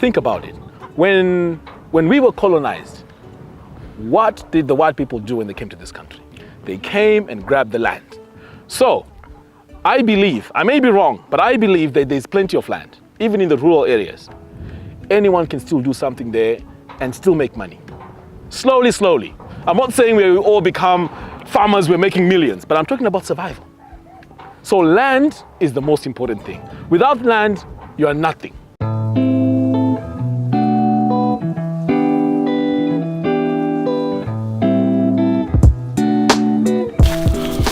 Think about it. When we were colonized, what did the white people do when they came to this country? They came and grabbed the land. So, I believe, I may be wrong, but I believe that there's plenty of land, even in the rural areas. Anyone can still do something there and still make money. Slowly, slowly. I'm not saying we all become farmers, we're making millions, but I'm talking about survival. So land is the most important thing. Without land, you are nothing.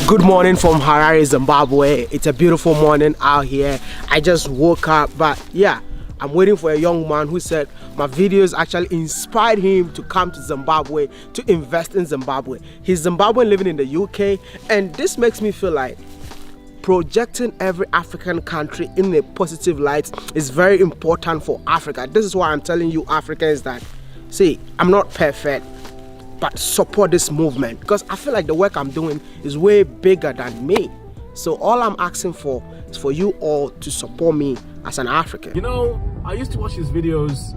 Good morning from Harare, Zimbabwe. It's a beautiful morning out here. I just woke up, but yeah, I'm waiting for a young man who said my videos actually inspired him to come to Zimbabwe, to invest in Zimbabwe. He's Zimbabwean living in the UK, and this makes me feel like projecting every African country in a positive light is very important for Africa. This is why I'm telling you Africans that, see, I'm not perfect, but support this movement, because I feel like the work I'm doing is way bigger than me. So all I'm asking for is for you all to support me as an African. You know, I used to watch his videos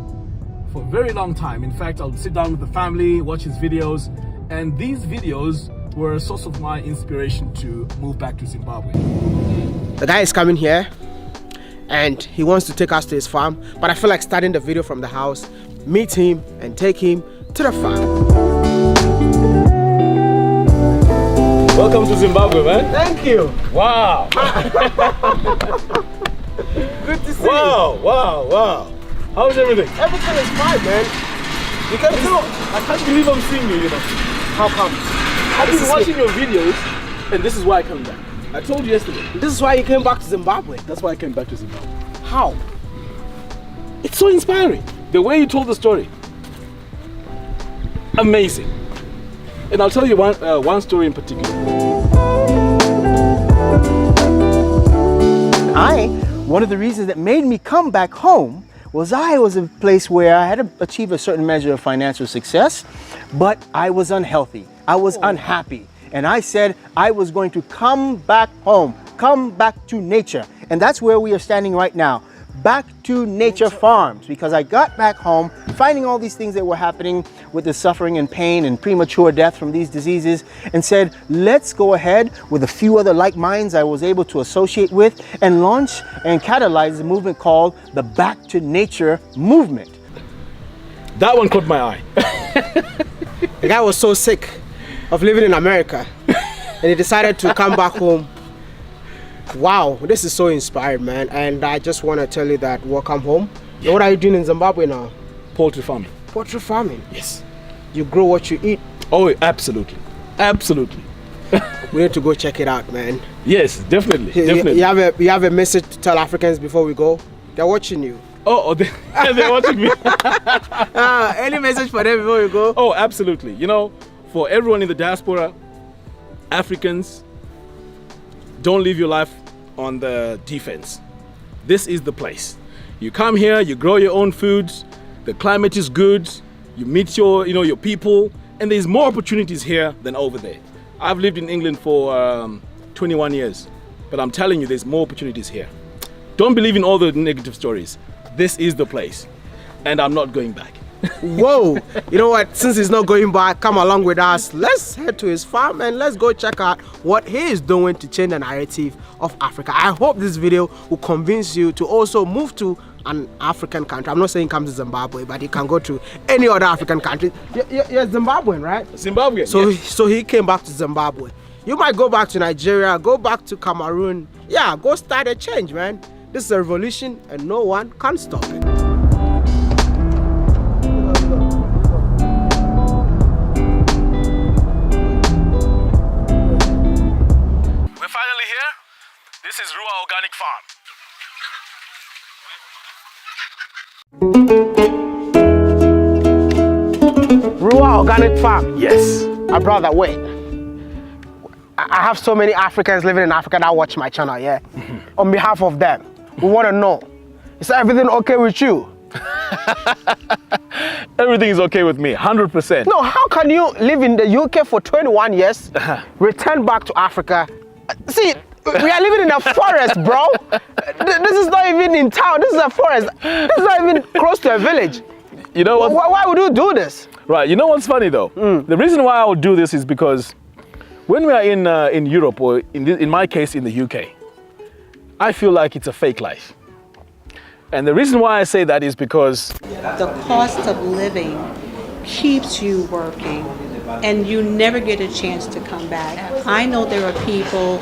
for a very long time. In fact, I'll sit down with the family, watch his videos, and these videos were a source of my inspiration to move back to Zimbabwe. The guy is coming here and he wants to take us to his farm, but I feel like starting the video from the house, meet him and take him to the farm. Welcome to Zimbabwe, man. Thank you. Wow. Good to see you. Wow. How's everything? Everything is fine, man. You can tell. I can't believe I'm seeing you, you know. How come? I've been watching your videos, and this is why I come back. I told you yesterday. This is why you came back to Zimbabwe. That's why I came back to Zimbabwe. How? It's so inspiring. The way you told the story. Amazing. And I'll tell you one story in particular. One of the reasons that made me come back home was I was in a place where I had achieved a certain measure of financial success, but I was unhealthy. I was unhappy. And I said I was going to come back home, come back to nature. And that's where we are standing right now. Back to nature farms, because I got back home finding all these things that were happening with the suffering and pain and premature death from these diseases, and said let's go ahead with a few other like minds I was able to associate with and launch and catalyze a movement called the Back to Nature movement. That one caught my eye. The guy was so sick of living in America and he decided to come back home. Wow, this is so inspired, man. And I just want to tell you that welcome home. Yeah. What are you doing in Zimbabwe now? Poultry farming. Poultry farming? Yes. You grow what you eat? Oh, absolutely. Absolutely. We need to go check it out, man. Yes, definitely. Definitely. You have a message to tell Africans before we go? They're watching you. Oh, they're watching me. Any message for them before we go? Oh, absolutely. You know, for everyone in the diaspora, Africans, don't live your life on the defense. This is the place. You come here, you grow your own foods, the climate is good, you meet your people, and there's more opportunities here than over there. I've lived in England for 21 years, but I'm telling you, there's more opportunities here. Don't believe in all the negative stories. This is the place, and I'm not going back. Whoa, you know what, since he's not going back, come along with us. Let's head to his farm and let's go check out what he is doing to change the narrative of Africa. I hope this video will convince you to also move to an African country. I'm not saying come to Zimbabwe, but you can go to any other African country. You're Zimbabwean, right? Zimbabwean, so yes. So he came back to Zimbabwe. You might go back to Nigeria, go back to Cameroon. Yeah, go start a change, man. This is a revolution and no one can stop it. This is Rua Organic Farm. Rua Organic Farm? Yes. My brother, wait. I have so many Africans living in Africa that watch my channel, yeah? On behalf of them, we want to know, is everything okay with you? Everything is okay with me, 100%. No, how can you live in the UK for 21 years, return back to Africa? See, We are living in a forest, bro. This is not even in town. This is a forest. This is not even close to a village. You know what? Why would you do this? Right. You know what's funny though? The reason why I would do this is because when we are in Europe, or in my case in the UK, I feel like it's a fake life. And the reason why I say that is because the cost of living keeps you working and you never get a chance to come back. I know there are people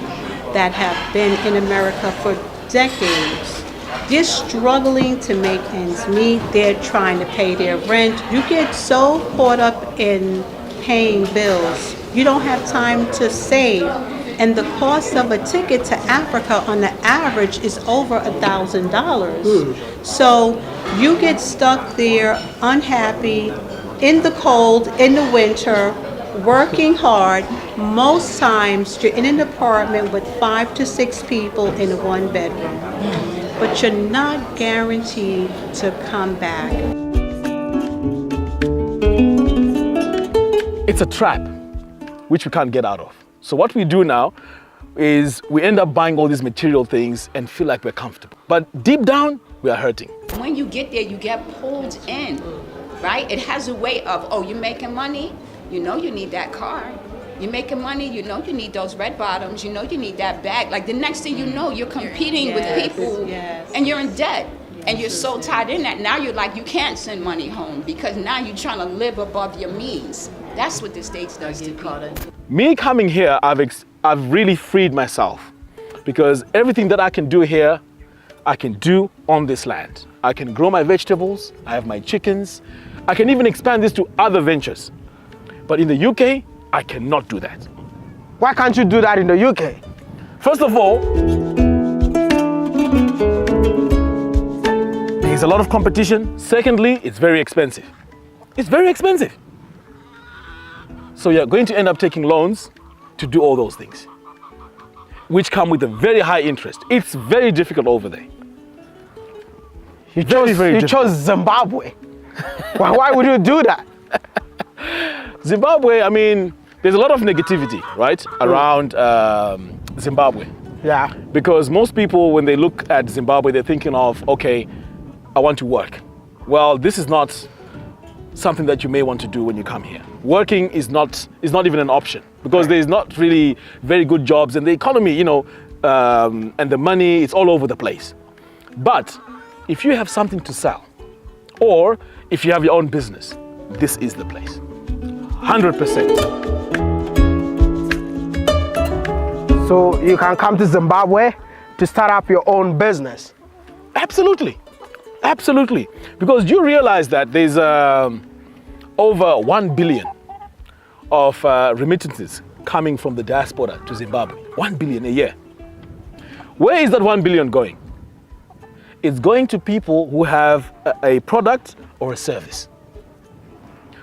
that have been in America for decades. They're struggling to make ends meet. They're trying to pay their rent. You get so caught up in paying bills, you don't have time to save. And the cost of a ticket to Africa on the average is over $1,000. So you get stuck there unhappy, in the cold, in the winter, working hard. Most times you're in an apartment with 5 to 6 people in one bedroom, but you're not guaranteed to come back. it's a trap which we can't get out of. So what we do now is we end up buying all these material things and feel like we're comfortable. But deep down, we are hurting. When you get there, you get pulled in, right? It has a way of, oh, you're making money, you know you need that car. You're making money, you know you need those red bottoms, you know you need that bag. Like the next thing you know, you're competing with people and you're in debt. And you're so tied in that now you're like, you can't send money home because now you're trying to live above your means. That's what the States does to people. Me coming here, I've really freed myself because everything that I can do here, I can do on this land. I can grow my vegetables, I have my chickens, I can even expand this to other ventures. But in the UK, I cannot do that. Why can't you do that in the UK? First of all, there's a lot of competition. Secondly, it's very expensive. It's very expensive. So you're going to end up taking loans to do all those things, which come with a very high interest. It's very difficult over there. You chose Zimbabwe. Why would you do that? Zimbabwe, I mean, there's a lot of negativity, right, around Zimbabwe. Yeah. Because most people, when they look at Zimbabwe, they're thinking of, okay, I want to work. Well, this is not something that you may want to do when you come here. Working is not even an option because there's not really very good jobs and the economy, you know, and the money, it's all over the place. But if you have something to sell or if you have your own business, this is the place. 100%. So you can come to Zimbabwe to start up your own business? Absolutely. Absolutely. Because you realize that there's over 1 billion of remittances coming from the diaspora to Zimbabwe. 1 billion a year. Where is that 1 billion going? It's going to people who have a product or a service.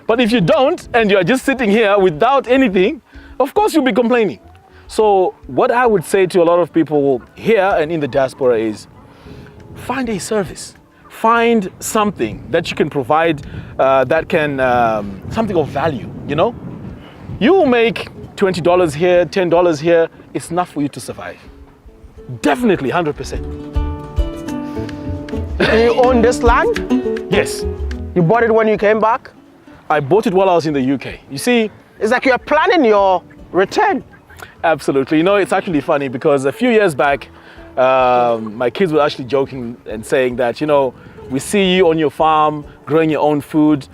But if you don't, and you're just sitting here without anything, of course you'll be complaining. So what I would say to a lot of people here and in the diaspora is, find a service. Find something that you can provide that can, something of value, you know? You will make $20 here, $10 here, it's enough for you to survive. Definitely, 100%. Do you own this land? Yes. You bought it when you came back? I bought it while I was in the UK. You see, it's like you're planning your return. Absolutely. You know, it's actually funny because a few years back, my kids were actually joking and saying that, you know, we see you on your farm growing your own food,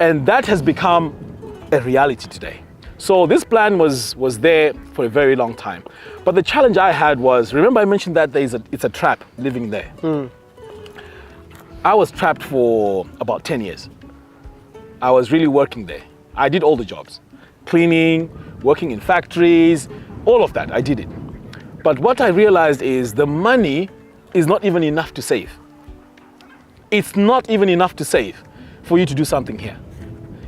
and that has become a reality today. So this plan was there for a very long time. But the challenge I had was, remember I mentioned that it's a trap living there. I was trapped for about 10 years. I was really working there. I did all the jobs. Cleaning, working in factories, all of that, I did it. But what I realized is the money is not even enough to save. It's not even enough to save for you to do something here,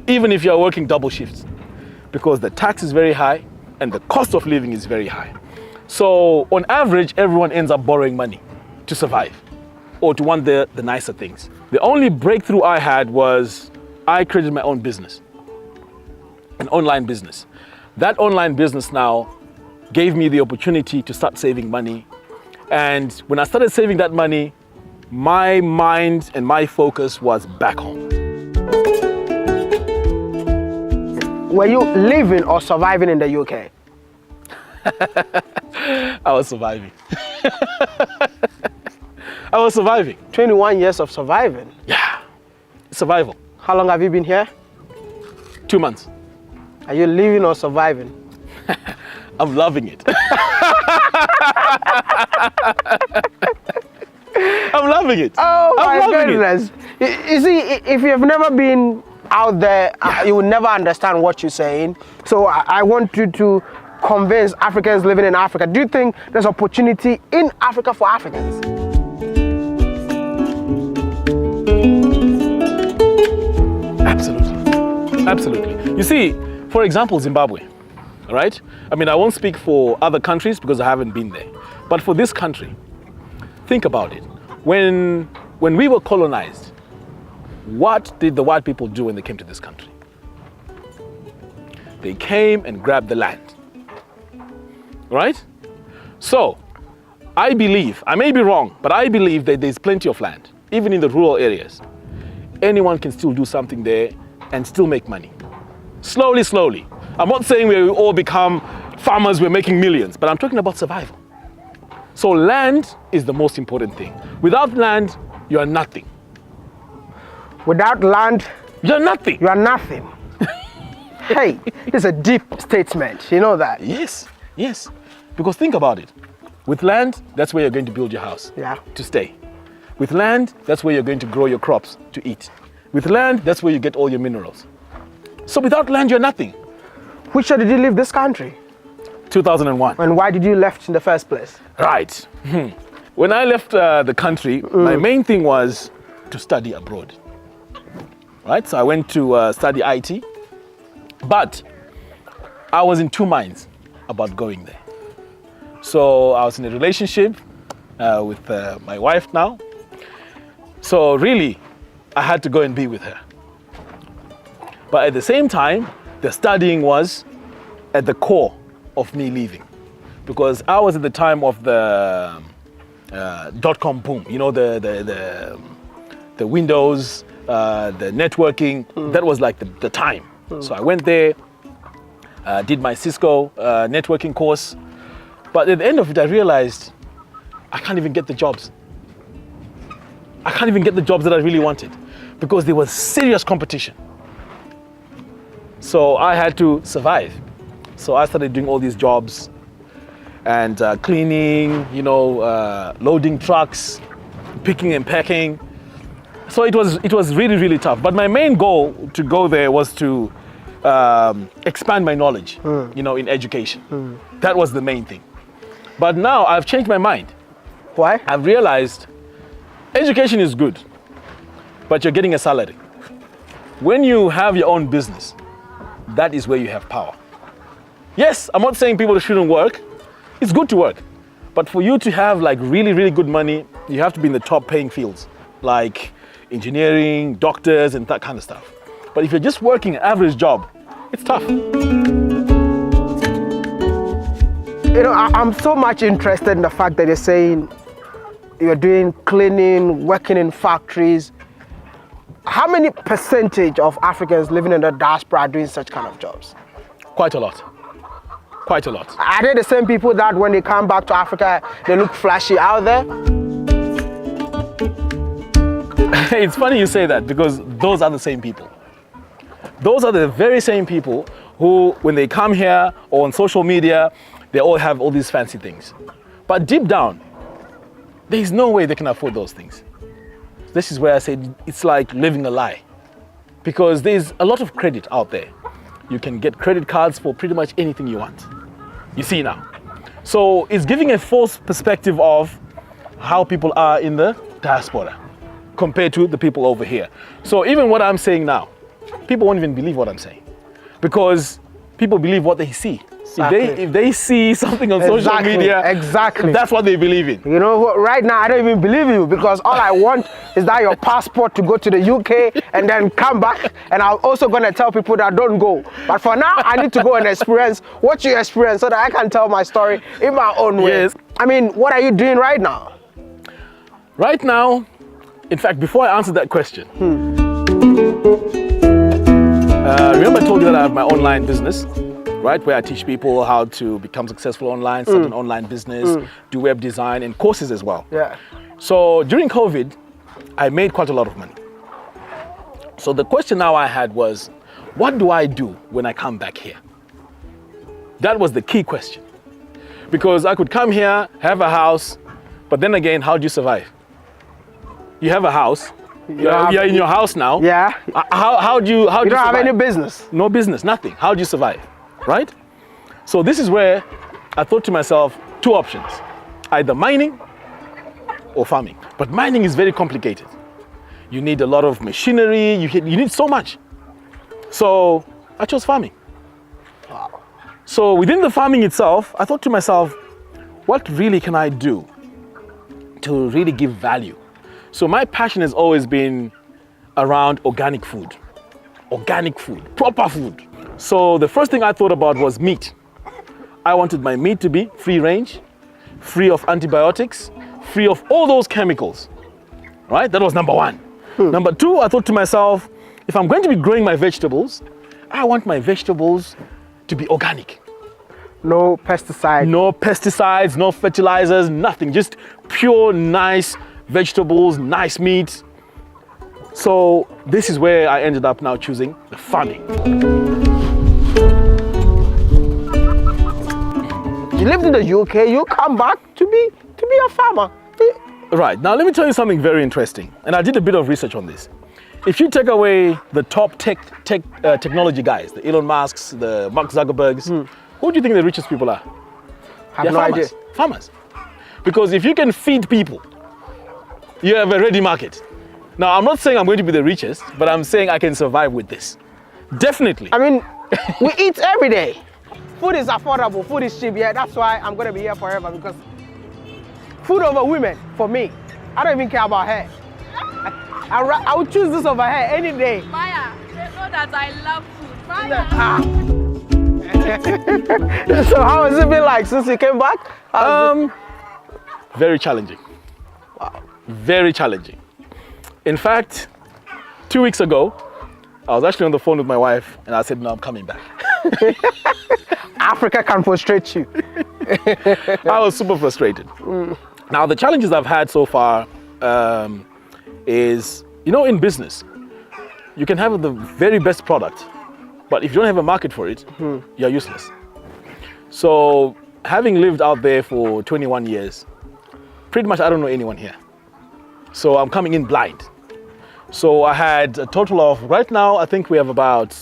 even if you're working double shifts, because the tax is very high and the cost of living is very high. So on average, everyone ends up borrowing money to survive or to want the nicer things. The only breakthrough I had was I created my own business, an online business. That online business now gave me the opportunity to start saving money. And when I started saving that money, my mind and my focus was back home. Were you living or surviving in the UK? I was surviving. I was surviving. 21 years of surviving. Yeah, survival. How long have you been here? 2 months. Are you living or surviving? I'm loving it. I'm loving it. Oh I'm my loving goodness. You see, if you've never been out there, you will never understand what you're saying. So I want you to convince Africans living in Africa. Do you think there's opportunity in Africa for Africans? Absolutely. Absolutely. You see, for example, Zimbabwe, all right? I mean, I won't speak for other countries because I haven't been there. But for this country, think about it. When we were colonized, what did the white people do when they came to this country? They came and grabbed the land, right? So, I believe, I may be wrong, but I believe that there's plenty of land, even in the rural areas. Anyone can still do something there and still make money. Slowly, slowly. I'm not saying we all become farmers, we're making millions, but I'm talking about survival. So land is the most important thing. Without land, you are nothing. Without land, You're nothing. you are nothing. Hey, it's a deep statement. You know that? Yes, yes. Because think about it. With land, that's where you're going to build your house. Yeah. To stay. With land, that's where you're going to grow your crops to eat. With land, that's where you get all your minerals. So without land, you're nothing. Which year did you leave this country? 2001. And why did you left in the first place? Right. When I left the country, my main thing was to study abroad. Right? So I went to study IT. But I was in two minds about going there. So I was in a relationship with my wife now. So really, I had to go and be with her. But at the same time, the studying was at the core of me leaving. Because I was at the time of the dot-com boom, you know, the Windows, the networking, that was like the time. So I went there, did my Cisco networking course. But at the end of it, I realized I can't even get the jobs. I can't even get the jobs that I really wanted because there was serious competition. So I had to survive. So I started doing all these jobs and cleaning, you know, loading trucks, picking and packing. So it was really, really tough. But my main goal to go there was to expand my knowledge, you know, in education. That was the main thing. But now I've changed my mind. Why? I've realized education is good, but you're getting a salary. When you have your own business, that is where you have power. Yes, I'm not saying people shouldn't work. It's good to work. But for you to have like really, really good money, you have to be in the top paying fields, like engineering, doctors, and that kind of stuff. But if you're just working an average job, it's tough. You know, I'm so much interested in the fact that you're saying you're doing cleaning, working in factories. How many percentage of Africans living in the diaspora are doing such kind of jobs? Quite a lot. Quite a lot. Are they the same people that when they come back to Africa, they look flashy out there? It's funny you say that because those are the same people. Those are the very same people who, when they come here or on social media, they all have all these fancy things. But deep down, there's no way they can afford those things. This is where I said it's like living a lie. Because there's a lot of credit out there. You can get credit cards for pretty much anything you want. You see now. So it's giving a false perspective of how people are in the diaspora compared to the people over here. So even what I'm saying now, people won't even believe what I'm saying. Because people believe what they see. Exactly. If they see something on social Exactly, media, exactly. that's what they believe in. You know what? Right now, I don't even believe you because all I want is that your passport to go to the UK and then come back. And I'm also going to tell people that don't go. But for now, I need to go and experience what you experience so that I can tell my story in my own way. Yes. I mean, what are you doing right now? Right now, in fact, before I answer that question, remember I told you that I have my online business, right? Where I teach people how to become successful online, start an online business, do web design and courses as well. Yeah. So during COVID, I made quite a lot of money. So the question now I had was, what do I do when I come back here? That was the key question. Because I could come here, have a house, but then again, how do you survive? You have a house, you're in your house now. Yeah. How do you You don't have survive? any business. No business, nothing. How do you survive, right? So this is where I thought to myself, two options, either mining or farming. But mining is very complicated. You need a lot of machinery, you need so much. So I chose farming. Wow. So within the farming itself, I thought to myself, what really can I do to really give value? So my passion has always been around organic food, proper food. So the first thing I thought about was meat. I wanted my meat to be free range, free of antibiotics, free of all those chemicals, right? That was number one. Number two, I thought to myself, if I'm going to be growing my vegetables, I want my vegetables to be organic. No pesticide. No pesticides, no fertilizers, nothing, just pure, nice vegetables, nice meat. So this is where I ended up now choosing the farming. You lived in the UK, you come back to be a farmer. Right, now let me tell you something very interesting. And I did a bit of research on this. If you take away the top technology guys, the Elon Musks, the Mark Zuckerbergs, who do you think the richest people are? I have They're no farmers. idea. Farmers. Because if you can feed people, you have a ready market. Now, I'm not saying I'm going to be the richest, but I'm saying I can survive with this. Definitely. I mean, we eat every day. Food is affordable, food is cheap. Yeah, that's why I'm going to be here forever because food over women, for me. I don't even care about hair. I would choose this over hair any day. Maya, they know that I love food. Maya. So how has it been like since you came back? Very challenging. Wow. Very challenging. In fact, 2 weeks ago, I was actually on the phone with my wife and I said, no, I'm coming back. Africa can frustrate you. I was super frustrated. Now, the challenges I've had so far is, you know, in business, you can have the very best product, but if you don't have a market for it, you're useless. So, having lived out there for 21 years, pretty much I don't know anyone here. So I'm coming in blind. So I had a total of, right now, I think we have about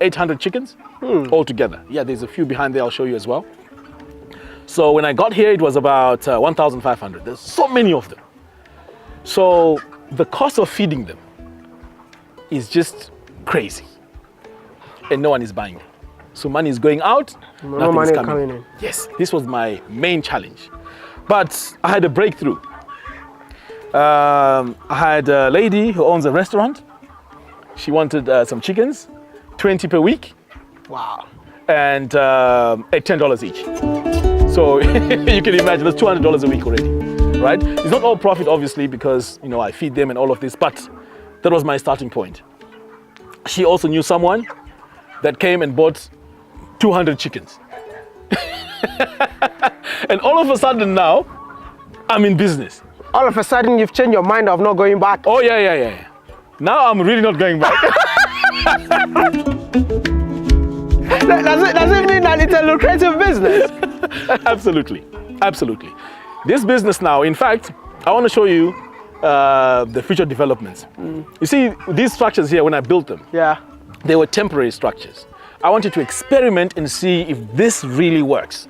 800 chickens altogether. Yeah, there's a few behind there I'll show you as well. So when I got here, it was about 1,500. There's so many of them. So the cost of feeding them is just crazy. And no one is buying them. So money is going out, No money coming in. Yes, this was my main challenge. But I had a breakthrough. I had a lady who owns a restaurant. She wanted some chickens, 20 per week. Wow. And at $10 each. So you can imagine that's $200 a week already, right? It's not all profit, obviously, because, you know, I feed them and all of this, but that was my starting point. She also knew someone that came and bought 200 chickens. And all of a sudden now, I'm in business. All of a sudden, you've changed your mind of not going back. Oh, yeah. Now I'm really not going back. Does it mean that it's a lucrative business? Absolutely. This business now, in fact, I want to show you the future developments. You see, these structures here, when I built them, Yeah. they were temporary structures. I wanted to experiment and see if this really works.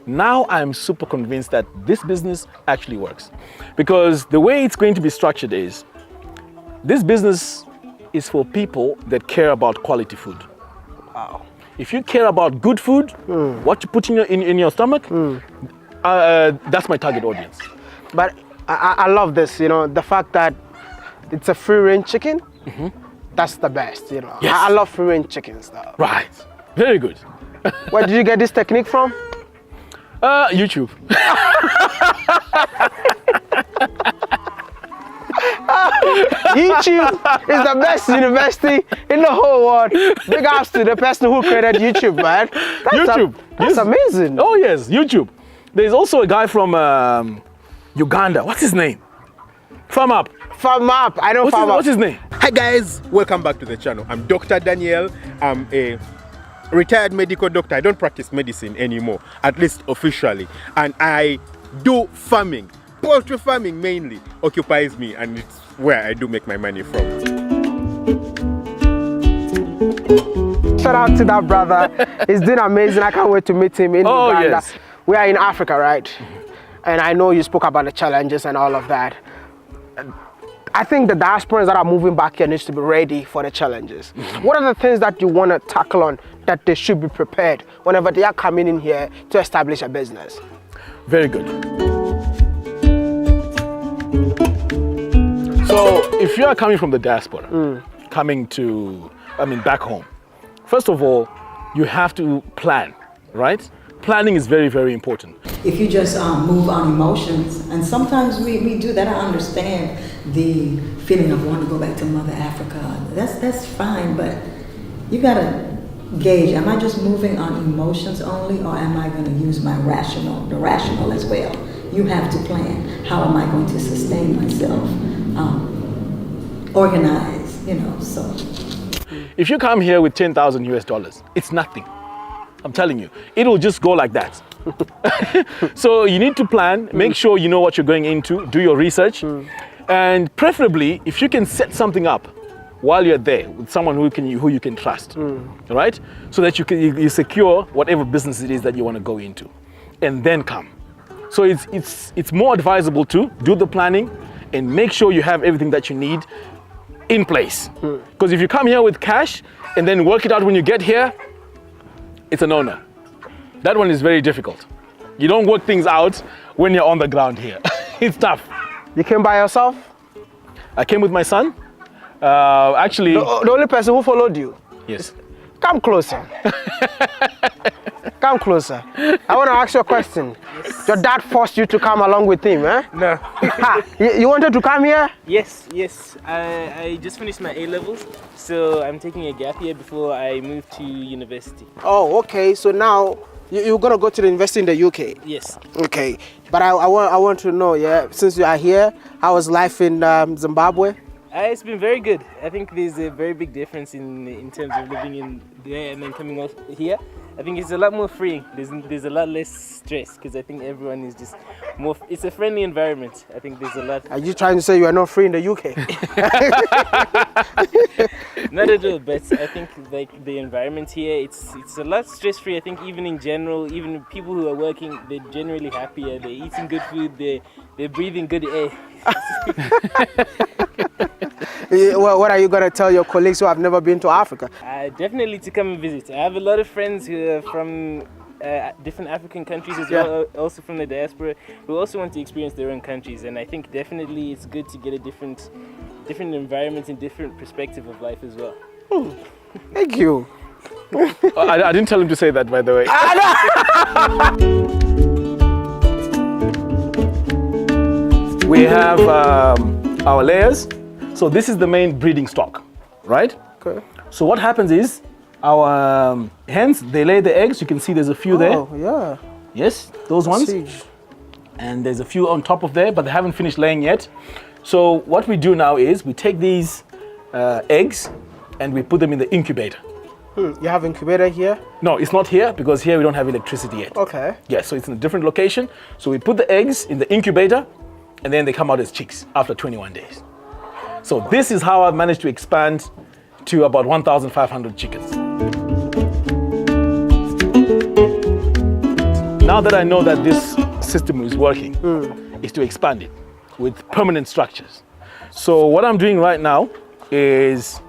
Now I'm super convinced that this business actually works. Because the way it's going to be structured is, this business is for people that care about quality food. Wow. if you care about good food, what you put in your stomach, that's my target audience. But I love this, you know, the fact that it's a free-range chicken. That's the best, you know. Yes. I love free-range chickens, though. Right. Very good. Where did you get this technique from? YouTube. YouTube is the best university in the whole world. Big ups to the person who created YouTube, man. That's amazing. Oh yes, YouTube. There's also a guy from Uganda. What's his name? Farm Up. Farm Up. I know Farm Up. What's his name? Hi guys, welcome back to the channel. I'm Dr. Daniel. I'm a retired medical doctor. I don't practice medicine anymore, at least officially. And I do farming. Poultry farming mainly occupies me, and it's where I do make my money from. Shout out to that brother. He's doing amazing. I can't wait to meet him in Uganda. Yes. We are in Africa, right? And I know you spoke about the challenges and all of that. I think the diasporans that are moving back here needs to be ready for the challenges. What are the things that you want to tackle on that they should be prepared whenever they are coming in here to establish a business? Very good. So if you are coming from the diaspora, coming back home, first of all, you have to plan, right? Planning is very, very important. If you just move on emotions, and sometimes we do that, I understand the feeling of wanting to go back to Mother Africa. That's fine, but you gotta gauge, am I just moving on emotions only, or am I gonna use the rational as well? You have to plan, how am I going to sustain myself, organize, you know, so. If you come here with 10,000 US dollars, it's nothing. I'm telling you, it will just go like that. So you need to plan, make sure you know what you're going into, do your research, and preferably, if you can set something up while you're there with someone who you can trust, right? So that you secure whatever business it is that you want to go into, and then come. So it's more advisable to do the planning and make sure you have everything that you need in place. Because if you come here with cash and then work it out when you get here, it's a no-no. That one is very difficult. You don't work things out when you're on the ground here. It's tough. You came by yourself? I came with my son. Actually, the only person who followed you? Yes. Come closer. Come closer. I want to ask you a question. Yes. Your dad forced you to come along with him, eh? No. You wanted to come here? Yes. I just finished my A-levels, so I'm taking a gap year before I move to university. Oh, okay. So now you're going to go to the university in the UK? Yes. Okay. But I want to know, yeah, since you are here, how was life in Zimbabwe? It's been very good. I think there's a very big difference in terms of living in there and then coming out here. I think it's a lot more freeing. There's a lot less stress because I think everyone is just more. It's a friendly environment. I think there's a lot. Are you trying to say you are not free in the UK? Not at all, but I think like the environment here, it's a lot stress-free. I think even in general, even people who are working, they're generally happier. They're eating good food. They're breathing good air. Well, what are you going to tell your colleagues who have never been to Africa? Definitely to come and visit. I have a lot of friends who are from different African countries as well, also from the diaspora, who also want to experience their own countries. And I think definitely it's good to get a different environment and different perspective of life as well. Thank you. I didn't tell him to say that, by the way. We have our layers. So this is the main breeding stock, right? Okay. So what happens is our hens, they lay the eggs. You can see there's a few there. Oh, yeah. Yes, those ones. Huge. And there's a few on top of there, but they haven't finished laying yet. So what we do now is we take these eggs and we put them in the incubator. You have incubator here? No, it's not here because here we don't have electricity yet. Okay. Yeah, so it's in a different location. So we put the eggs in the incubator and then they come out as chicks after 21 days. So this is how I've managed to expand to about 1,500 chickens. Now that I know that this system is working, is to expand it with permanent structures. So what I'm doing right now is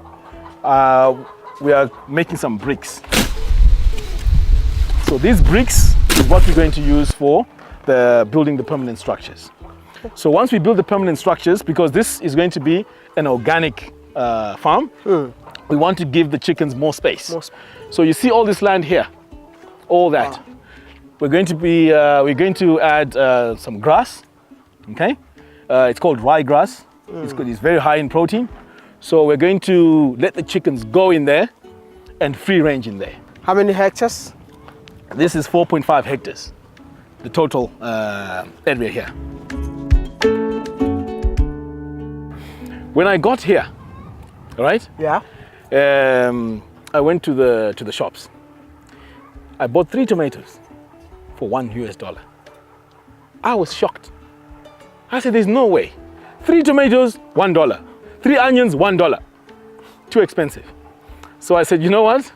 we are making some bricks. So these bricks is what we're going to use for building the permanent structures. So once we build the permanent structures, because this is going to be an organic farm, we want to give the chickens more space. So you see all this land here, all that. Wow. We're going to add some grass, okay? It's called rye grass. It's very high in protein. So we're going to let the chickens go in there and free range in there. How many hectares? This is 4.5 hectares, the total area here. When I got here, all right? Yeah. I went to the shops. I bought 3 tomatoes for $1. I was shocked. I said, there's no way. 3 tomatoes, $1. 3 onions, $1. Too expensive. So I said, you know what?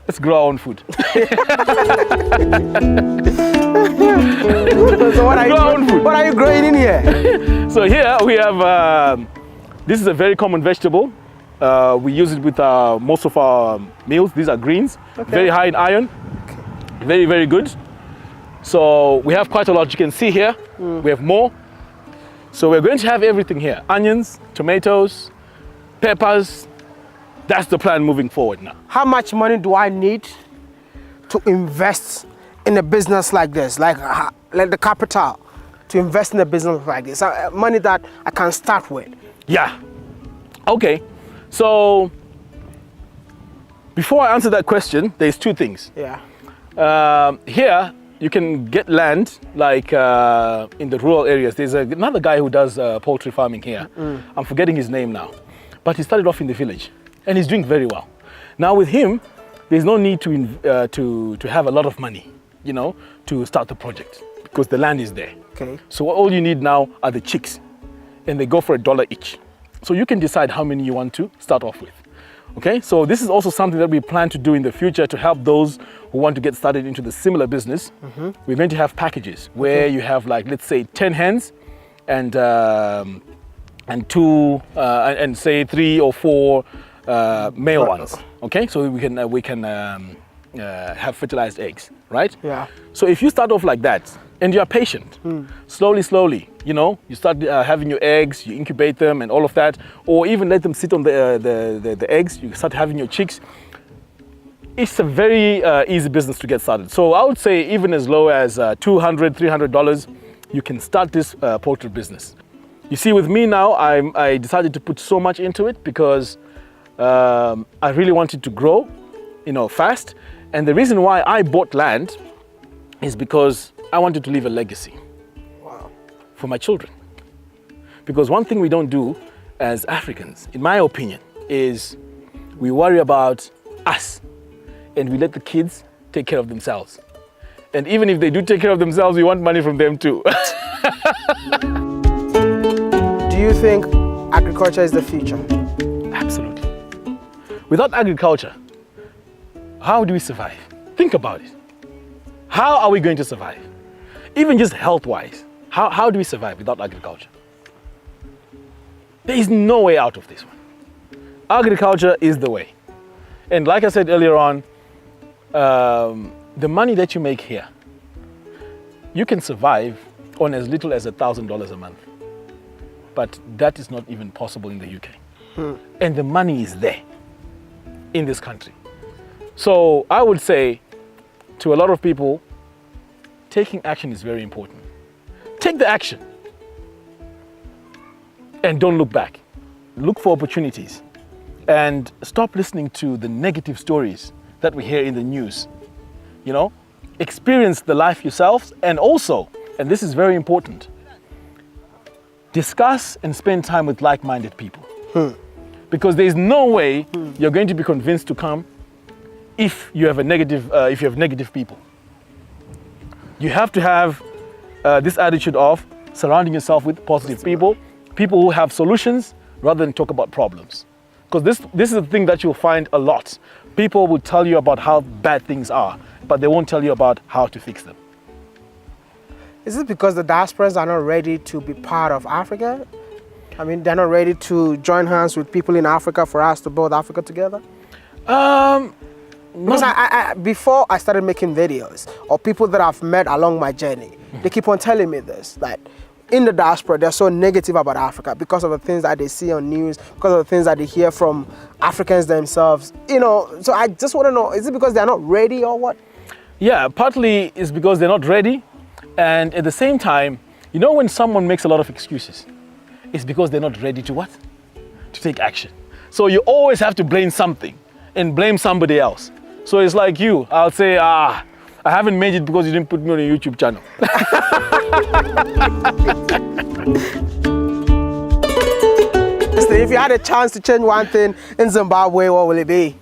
Let's grow our own food. So what are you growing in here? So here we have, this is a very common vegetable. We use it with most of our meals. These are greens, very high in iron, very, very good. So we have quite a lot. You can see here, we have more. So we're going to have everything here. Onions, tomatoes, peppers. That's the plan moving forward now. How much money do I need to invest in a business like this? Like the capital to invest in a business like this? Money that I can start with. Yeah. Okay. So before I answer that question, there's 2 things. Yeah. Here, you can get land like in the rural areas. There's another guy who does poultry farming here. I'm forgetting his name now. But he started off in the village and he's doing very well. Now with him, there's no need to have a lot of money, you know, to start the project because the land is there. Okay. So all you need now are the chicks and they go for $1 each. So you can decide how many you want to start off with. Okay, so this is also something that we plan to do in the future to help those who want to get started into the similar business. We're going to have packages where you have, like, let's say 10 hens and 2 and say 3 or 4 male ones. Okay, so we can have fertilized eggs, right? Yeah. So if you start off like that and you are patient, slowly, you know, you start having your eggs, you incubate them and all of that, or even let them sit on the eggs, you start having your chicks. It's a very easy business to get started. So I would say even as low as $200, $300, you can start this poultry business. You see, with me now, I decided to put so much into it because I really wanted to grow, you know, fast. And the reason why I bought land is because I wanted to leave a legacy for my children. Because one thing we don't do as Africans, in my opinion, is we worry about us and we let the kids take care of themselves. And even if they do take care of themselves, we want money from them too. Do you think agriculture is the future? Absolutely. Without agriculture, how do we survive? Think about it. How are we going to survive? Even just health-wise, how do we survive without agriculture? There is no way out of this one. Agriculture is the way. And like I said earlier on, the money that you make here, you can survive on as little as $1,000 a month. But that is not even possible in the UK. And the money is there in this country. So I would say to a lot of people, taking action is very important. Take the action and don't look back. Look for opportunities and stop listening to the negative stories that we hear in the news. You know, experience the life yourselves, and also, and this is very important, discuss and spend time with like-minded people. Because there's no way you're going to be convinced to come if you have negative people. You have to have this attitude of surrounding yourself with positive people who have solutions rather than talk about problems. Because this is the thing that you'll find a lot. People will tell you about how bad things are, but they won't tell you about how to fix them. Is it because the diasporas are not ready to be part of Africa? I mean, they're not ready to join hands with people in Africa for us to build Africa together? Because before I started making videos, or people that I've met along my journey, they keep on telling me this, that in the diaspora, they're so negative about Africa because of the things that they see on news, because of the things that they hear from Africans themselves. You know, so I just want to know, is it because they're not ready or what? Yeah, partly it's because they're not ready. And at the same time, you know, when someone makes a lot of excuses, it's because they're not ready to what? To take action. So you always have to blame something and blame somebody else. So it's like you, I'll say, I haven't made it because you didn't put me on a YouTube channel. If you had a chance to change one thing in Zimbabwe, what will it be?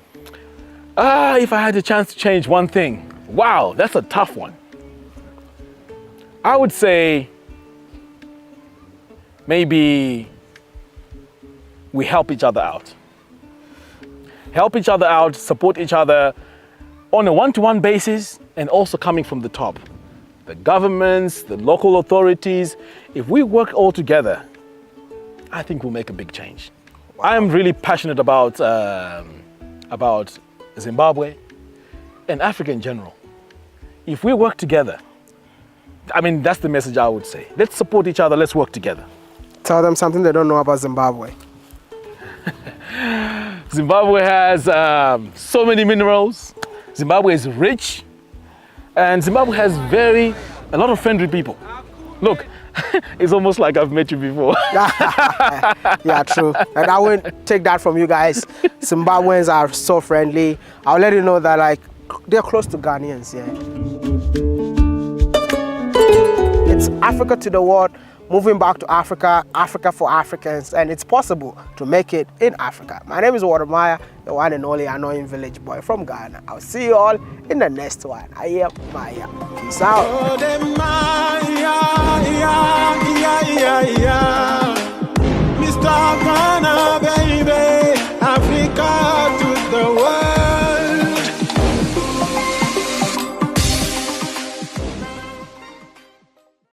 If I had a chance to change one thing, wow, that's a tough one. I would say maybe we help each other out. Help each other out, support each other on a one-to-one basis, and also coming from the top. The governments, the local authorities, if we work all together, I think we'll make a big change. I'm really passionate about Zimbabwe and Africa in general. If we work together, I mean, that's the message I would say. Let's support each other, let's work together. Tell them something they don't know about Zimbabwe. Zimbabwe has so many minerals. Zimbabwe is rich. And Zimbabwe has a lot of friendly people. Look, it's almost like I've met you before. Yeah, true. And I won't take that from you guys. Zimbabweans are so friendly. I'll let you know that, like, they're close to Ghanaians, yeah. It's Africa to the world, moving back to Africa, Africa for Africans, and it's possible to make it in Africa. My name is Watermaya, the one and only annoying village boy from Ghana. I'll see you all in the next one. I am Maya. Peace out.